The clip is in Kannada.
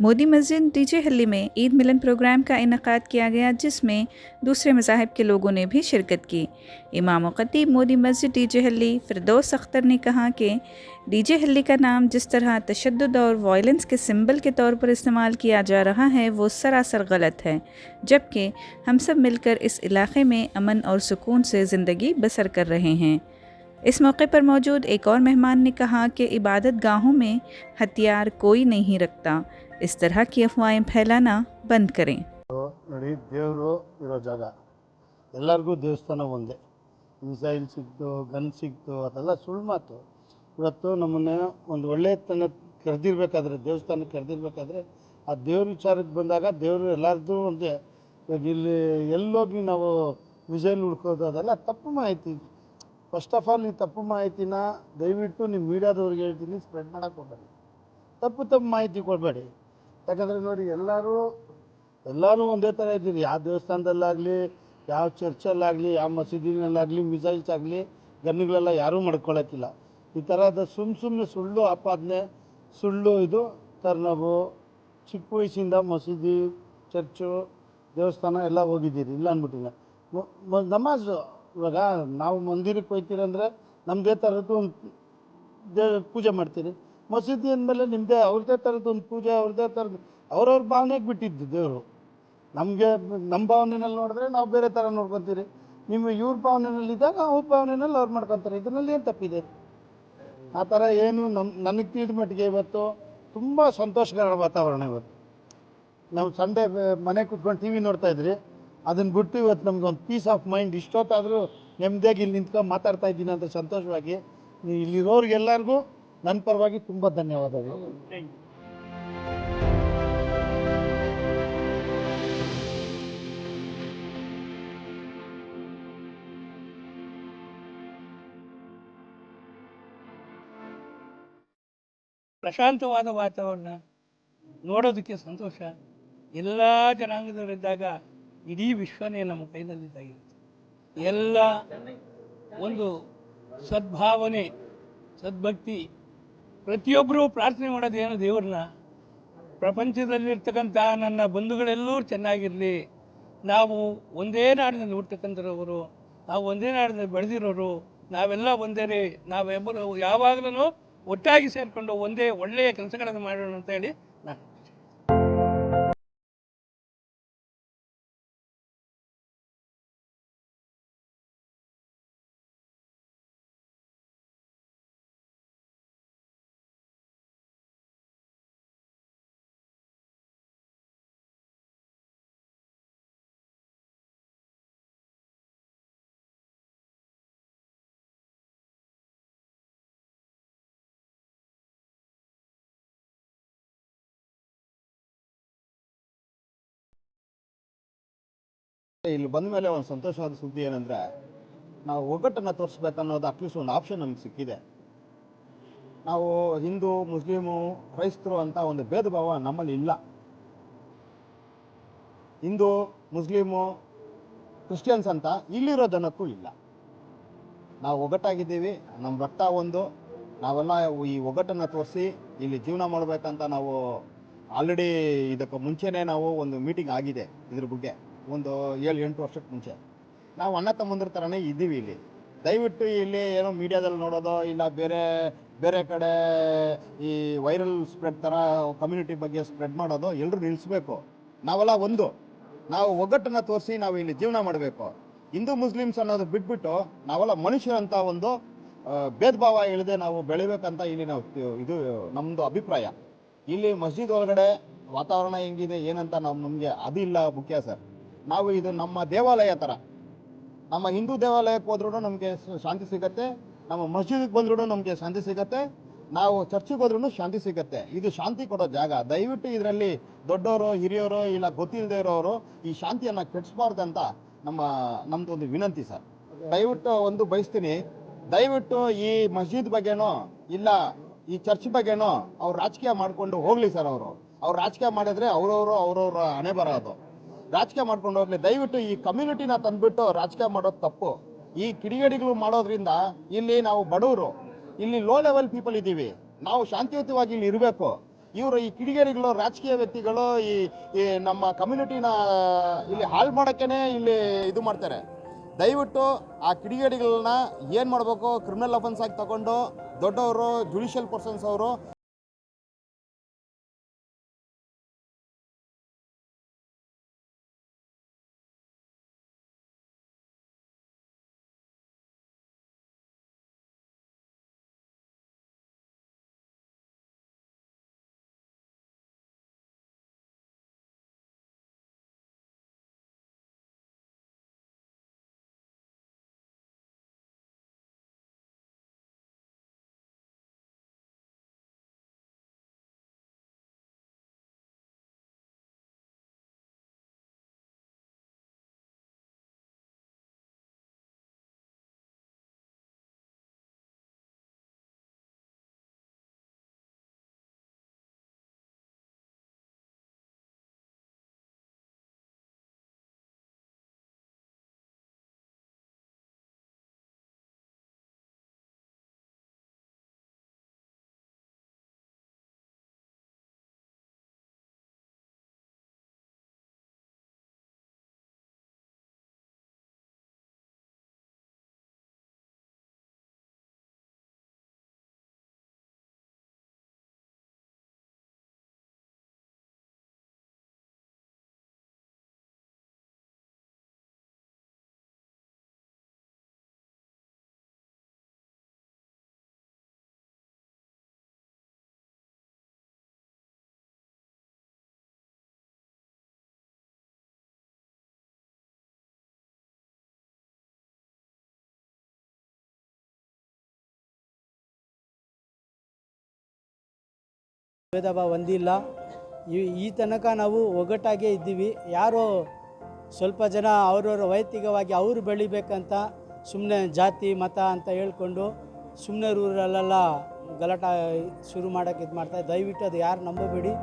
मोदी मस्जिद डीजे हल्ली में ईद मिलन प्रोग्राम का इनकाद किया गया, जिसमें दूसरे मज़ाहिब के लोगों ने भी शिरकत की। इमाम व ख़तीब मोदी मस्जिद डीजे हल्ली फ़िरदौस अख्तर ने कहा कि डीजे हल्ली का नाम जिस तरह तशद्दुद और वायलेंस के सिंबल के तौर पर इस्तेमाल किया जा रहा है वो सरासर गलत है, जबकि हम सब मिलकर इस इलाक़े में अमन और सुकून से ज़िंदगी बसर कर रहे हैं। इस मौके पर मौजूद एक और मेहमान ने कहा कि इबादत गाहों में हथियार कोई नहीं रखता, इस तरह की अफवाहें फैलाना बंद करें। ನೋಡಿ, ದೇವರು ಇರೋ ಜಾಗ ಎಲ್ಲರಿಗೂ ದೇವಸ್ಥಾನ ಒಂದೇ. ಮಿಸೈಲ್ ಸಿಕ್ತು, ಗನ್ ಸಿಕ್ತು, ಅದೆಲ್ಲ ಸುಳ್ಳು ಮಾತು. ಇವತ್ತು ನಮ್ಮನ್ನೇ ಒಂದು ಒಳ್ಳೆತನ ಕರೆದಿರ್ಬೇಕಾದ್ರೆ, ದೇವಸ್ಥಾನಕ್ಕೆ ಕರೆದಿರ್ಬೇಕಾದ್ರೆ ಆ ದೇವ್ರ ವಿಚಾರಕ್ಕೆ ಬಂದಾಗ ದೇವರು ಎಲ್ಲರದ್ದು ಒಂದೇ. ಇವಾಗ ಇಲ್ಲಿ ಎಲ್ಲೋಗಿ ನಾವು ಮಿಸೈಲ್ ಹುಡ್ಕೋದು ಅದೆಲ್ಲ ತಪ್ಪು ಮಾಹಿತಿ. ಫಸ್ಟ್ ಆಫ್ ಆಲ್ ಈ ತಪ್ಪು ಮಾಹಿತಿನ ದಯವಿಟ್ಟು ನಿಮ್ಮ ಮೀಡಿಯಾದವ್ರಿಗೆ ಹೇಳ್ತೀನಿ, ಸ್ಪ್ರೆಡ್ ಮಾಡೋಕ್ಕೆ ಹೋಗಬೇಡಿ. ತಪ್ಪು ಮಾಹಿತಿ ಕೊಡಬೇಡಿ. ಯಾಕಂದರೆ ನೋಡಿ, ಎಲ್ಲರೂ ಒಂದೇ ಥರ ಇದ್ದೀರಿ. ಯಾವ ದೇವಸ್ಥಾನದಲ್ಲಾಗಲಿ, ಯಾವ ಚರ್ಚಲ್ಲಾಗಲಿ, ಯಾವ ಮಸೀದಿನಲ್ಲಾಗಲಿ ಮಿಸೈಲ್ಸ್ ಆಗಲಿ ಗನ್ನುಗಳೆಲ್ಲ ಯಾರೂ ಮಾಡ್ಕೊಳ್ಳೋಕ್ಕಿಲ್ಲ. ಈ ಥರದ ಸುಮ್ಮನೆ ಸುಳ್ಳು ಆಪಾದನೆ, ಸುಳ್ಳು ಇದು ಥರ ನಾವು ಚಿಕ್ಕ ವಯಸ್ಸಿಂದ ಮಸೀದಿ, ಚರ್ಚು, ದೇವಸ್ಥಾನ ಎಲ್ಲ ಹೋಗಿದ್ದೀರಿ, ಇಲ್ಲ ಅಂದ್ಬಿಟ್ಟಿಲ್ಲ. ನಮಾಜು ಇವಾಗ ನಾವು ಮಂದಿರಕ್ಕೆ ಹೋಗ್ತೀರಂದರೆ ನಮ್ಮದೇ ಥರದ್ದು ಒಂದು ಪೂಜೆ ಮಾಡ್ತೀರಿ. ಮಸೀದಿ ಅಂದಮೇಲೆ ನಿಮ್ಮದೇ ಅವ್ರದ್ದೇ ಥರದ್ದು ಒಂದು ಪೂಜೆ, ಅವ್ರದ್ದೇ ಥರದ್ದು ಅವ್ರವ್ರ ಭಾವನೆಗೆ ಬಿಟ್ಟಿದ್ದು ದೇವರು. ನಮಗೆ ನಮ್ಮ ಭಾವನೆಯಲ್ಲಿ ನೋಡಿದ್ರೆ ನಾವು ಬೇರೆ ಥರ ನೋಡ್ಕೊತೀರಿ. ಇವ್ರ ಭಾವನೆಯಲ್ಲಿದ್ದಾಗ ಅವ್ರ ಭಾವನೆಯಲ್ಲಿ ಅವ್ರು ಮಾಡ್ಕೊತಾರೆ. ಇದರಲ್ಲಿ ಏನು ತಪ್ಪಿದೆ? ಆ ಥರ ಏನು ನನಗೆ ತಿಳಿದ ಮಟ್ಟಿಗೆ ಇವತ್ತು ತುಂಬ ಸಂತೋಷಕರ ವಾತಾವರಣ. ಇವತ್ತು ನಾವು ಸಂಡೇ ಮನೆ ಕೂತ್ಕೊಂಡು ಟಿ ವಿ ನೋಡ್ತಾಯಿದ್ರಿ, ಅದನ್ನು ಬಿಟ್ಟು ಇವತ್ತು ನಮ್ಗೆ ಪೀಸ್ ಆಫ್ ಮೈಂಡ್. ಇಷ್ಟೊತ್ತಾದರೂ ನೆಮ್ಮದಿಯಾಗಿ ಇಲ್ಲಿ ನಿಂತ್ಕೊಂಡು ಮಾತಾಡ್ತಾ ಇದ್ದೀನಿ ಅಂತ ಸಂತೋಷವಾಗಿ. ಇಲ್ಲಿರೋರಿಗೆಲ್ಲರಿಗೂ ನನ್ನ ಪರವಾಗಿ ತುಂಬ ಧನ್ಯವಾದಗಳು. ಪ್ರಶಾಂತವಾದ ವಾತಾವರಣ ನೋಡೋದಕ್ಕೆ ಸಂತೋಷ. ಎಲ್ಲ ಜನಾಂಗದವರಿದ್ದಾಗ ಇಡೀ ವಿಶ್ವನೇ ನಮ್ಮ ಕೈನಲ್ಲಿದ್ದಾಗಿರುತ್ತೆ. ಎಲ್ಲ ಒಂದು ಸದ್ಭಾವನೆ, ಸದ್ಭಕ್ತಿ, ಪ್ರತಿಯೊಬ್ಬರೂ ಪ್ರಾರ್ಥನೆ ಮಾಡೋದೇನು ದೇವ್ರನ್ನ, ಪ್ರಪಂಚದಲ್ಲಿರ್ತಕ್ಕಂಥ ನನ್ನ ಬಂಧುಗಳೆಲ್ಲರೂ ಚೆನ್ನಾಗಿರಲಿ, ನಾವು ಒಂದೇ ನಾಡಿನಲ್ಲಿ ಹುಡ್ತಕ್ಕಂಥವ್ರು, ನಾವು ಒಂದೇ ನಾಡಿನಲ್ಲಿ ಬೆಳೆದಿರೋರು, ನಾವೆಲ್ಲ ಒಂದೇ, ನಾವೆಬ್ಬರು ಯಾವಾಗಲೂ ಒಟ್ಟಾಗಿ ಸೇರಿಕೊಂಡು ಒಂದೇ ಒಳ್ಳೆಯ ಕೆಲಸಗಳನ್ನು ಮಾಡೋಣ ಅಂತ ಹೇಳಿ ನಾನು ಇಲ್ಲಿ ಬಂದ ಮೇಲೆ ಒಂದು ಸಂತೋಷವಾದ ಸುದ್ದಿ ಏನಂದರೆ, ನಾವು ಒಗ್ಗಟ್ಟನ್ನು ತೋರಿಸ್ಬೇಕನ್ನೋದು ಅಟ್ಲೀಸ್ಟ್ ಒಂದು ಆಪ್ಷನ್ ನಮ್ಗೆ ಸಿಕ್ಕಿದೆ. ನಾವು ಹಿಂದೂ, ಮುಸ್ಲಿಮು, ಕ್ರೈಸ್ತರು ಅಂತ ಒಂದು ಭೇದ ಭಾವ ನಮ್ಮಲ್ಲಿ ಇಲ್ಲ. ಹಿಂದೂ, ಮುಸ್ಲಿಮು, ಕ್ರಿಶ್ಚಿಯನ್ಸ್ ಅಂತ ಇಲ್ಲಿರೋ ಜನಕ್ಕೂ ಇಲ್ಲ. ನಾವು ಒಗ್ಗಟ್ಟಾಗಿದ್ದೀವಿ, ನಮ್ಮ ರಕ್ತ ಒಂದು. ನಾವೆಲ್ಲ ಈ ಒಗ್ಗಟ್ಟನ್ನು ತೋರಿಸಿ ಇಲ್ಲಿ ಜೀವನ ಮಾಡಬೇಕಂತ ನಾವು ಆಲ್ರೆಡಿ ಇದಕ್ಕೆ ಮುಂಚೆನೇ ನಾವು ಒಂದು ಮೀಟಿಂಗ್ ಆಗಿದೆ. ಇದ್ರ ಬಗ್ಗೆ ಒಂದು 7-8 ವರ್ಷಕ್ಕೆ ಮುಂಚೆ ನಾವು ಅಣ್ಣ ತಮ್ಮಂದ್ರ ಥರನೇ ಇದ್ದೀವಿ ಇಲ್ಲಿ. ದಯವಿಟ್ಟು ಇಲ್ಲಿ ಏನೋ ಮೀಡಿಯಾದಲ್ಲಿ ನೋಡೋದು, ಇಲ್ಲ ಬೇರೆ ಬೇರೆ ಕಡೆ ಈ ವೈರಲ್ ಸ್ಪ್ರೆಡ್ ಥರ ಕಮ್ಯುನಿಟಿ ಬಗ್ಗೆ ಸ್ಪ್ರೆಡ್ ಮಾಡೋದು ಎಲ್ಲರೂ ನಿಲ್ಲಿಸ್ಬೇಕು. ನಾವೆಲ್ಲ ಒಂದು, ನಾವು ಒಗ್ಗಟ್ಟನ್ನು ತೋರಿಸಿ ನಾವು ಇಲ್ಲಿ ಜೀವನ ಮಾಡಬೇಕು. ಹಿಂದೂ ಮುಸ್ಲಿಮ್ಸ್ ಅನ್ನೋದು ಬಿಟ್ಬಿಟ್ಟು ನಾವೆಲ್ಲ ಮನುಷ್ಯರಂತ ಒಂದು ಭೇದ ಭಾವ ಇಲ್ಲದೆ ನಾವು ಬೆಳಿಬೇಕಂತ ಇಲ್ಲಿ ನಾವು ಇದು ನಮ್ಮದು ಅಭಿಪ್ರಾಯ. ಇಲ್ಲಿ ಮಸ್ಜಿದ್ ಒಳಗಡೆ ವಾತಾವರಣ ಹೆಂಗಿದೆ ಏನಂತ ನಮಗೆ ಅದಿಲ್ಲ ಮುಖ್ಯ ಸರ್. ನಾವು ಇದು ನಮ್ಮ ದೇವಾಲಯ ಥರ, ನಮ್ಮ ಹಿಂದೂ ದೇವಾಲಯಕ್ಕೆ ಹೋದ್ರೂ ನಮಗೆ ಶಾಂತಿ ಸಿಗತ್ತೆ, ನಮ್ಮ ಮಸ್ಜಿದ್ಗೆ ಬಂದ್ರೂ ನಮಗೆ ಶಾಂತಿ ಸಿಗತ್ತೆ, ನಾವು ಚರ್ಚಿಗೆ ಹೋದ್ರೂ ಶಾಂತಿ ಸಿಗತ್ತೆ. ಇದು ಶಾಂತಿ ಕೊಡೋ ಜಾಗ. ದಯವಿಟ್ಟು ಇದರಲ್ಲಿ ದೊಡ್ಡವರು, ಹಿರಿಯವರು, ಇಲ್ಲ ಗೊತ್ತಿಲ್ಲದೆ ಇರೋರು ಈ ಶಾಂತಿಯನ್ನು ಕೆಡಿಸ್ಬಾರ್ದಂತ ನಮ್ಮದು ಒಂದು ವಿನಂತಿ ಸರ್. ದಯವಿಟ್ಟು ಒಂದು ಬಯಸ್ತೀನಿ, ದಯವಿಟ್ಟು ಈ ಮಸ್ಜಿದ್ ಬಗ್ಗೆನೋ ಇಲ್ಲ ಈ ಚರ್ಚ್ ಬಗ್ಗೆನೋ ಅವ್ರು ರಾಜಕೀಯ ಮಾಡಿಕೊಂಡು ಹೋಗ್ಲಿ ಸರ್. ಅವ್ರು ರಾಜಕೀಯ ಮಾಡಿದ್ರೆ ಅವ್ರವ್ರ ಹಣೆ ಬರೋದು. ರಾಜಕೀಯ ಮಾಡ್ಕೊಂಡು ಹೋಗ್ಲಿ. ದಯವಿಟ್ಟು ಈ ಕಮ್ಯುನಿಟಿನ ತಂದ್ಬಿಟ್ಟು ರಾಜಕೀಯ ಮಾಡೋದು ತಪ್ಪು. ಈ ಕಿಡಿಗೇಡಿಗಳು ಮಾಡೋದ್ರಿಂದ ಇಲ್ಲಿ ನಾವು ಬಡವರು, ಇಲ್ಲಿ ಲೋ ಲೆವೆಲ್ ಪೀಪಲ್ ಇದ್ದೀವಿ, ನಾವು ಶಾಂತಿಯುತವಾಗಿ ಇಲ್ಲಿ ಇರಬೇಕು. ಇವರು ಈ ಕಿಡಿಗೇಡಿಗಳು, ರಾಜಕೀಯ ವ್ಯಕ್ತಿಗಳು ಈ ನಮ್ಮ ಕಮ್ಯುನಿಟಿನ ಇಲ್ಲಿ ಹಾಳು ಮಾಡೋಕ್ಕೇ ಇಲ್ಲಿ ಇದು ಮಾಡ್ತಾರೆ. ದಯವಿಟ್ಟು ಆ ಕಿಡಿಗೇಡಿಗಳನ್ನ ಏನು ಮಾಡಬೇಕು, ಕ್ರಿಮಿನಲ್ ಅಫೆನ್ಸ್ ಆಗಿ ತಗೊಂಡು ದೊಡ್ಡವರು ಜುಡಿಷಿಯಲ್ ಪರ್ಸನ್ಸ್ ಅವರು ಭೇದ ಭಾವ ಹೊಂದಿಲ್ಲ. ಈ ತನಕ ನಾವು ಒಗ್ಗಟ್ಟಾಗೇ ಇದ್ದೀವಿ. ಯಾರೋ ಸ್ವಲ್ಪ ಜನ ಅವರವರ ವೈಯಕ್ತಿಕವಾಗಿ ಅವರು ಬೆಳಿಬೇಕಂತ ಸುಮ್ಮನೆ ಜಾತಿ ಮತ ಅಂತ ಹೇಳ್ಕೊಂಡು ಸುಮ್ಮನೆ ಊರಲ್ಲೆಲ್ಲ ಗಲಾಟೆ ಶುರು ಮಾಡೋಕ್ಕೆ ಇದು ಮಾಡ್ತಾರೆ. ದಯವಿಟ್ಟು ಅದು ಯಾರು ನಂಬಬೇಡಿ.